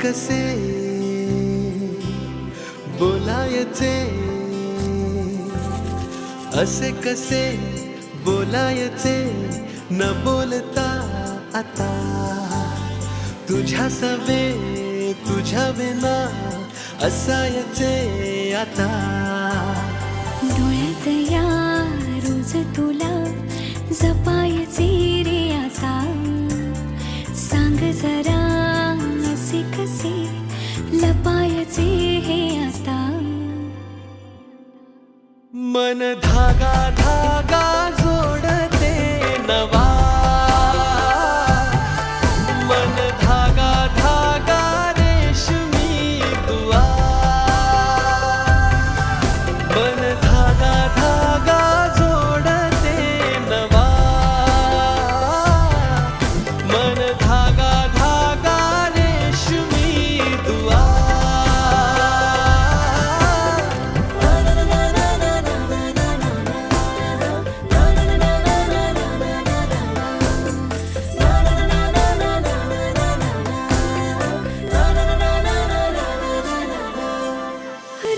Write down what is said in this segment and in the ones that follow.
कसे बोलायचे, असे कसे बोलायचे न बोलता आता, तुझ्या सवे तुझ्या विना असायचे आता. डोळ्यात या रोज तुला जपायचे रे आता, सांग जरा असे कसे लपायचे हे आता. मन धागा धागा जोडते नवा, मन धागा धागा रेशमी दुआ, मन धागा धागा जोडते नवा, मन धागा धागा रेशमी दुआ.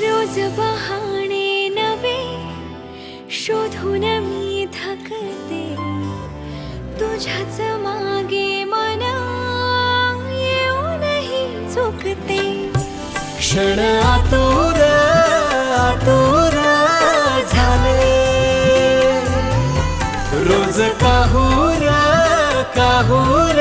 रोज बहाणे नवे शोधून मी थकते, तुझ्याच मागे मन येऊनही चुकते. क्षण आतुर आतुर झाले, रोज काहूर काहूर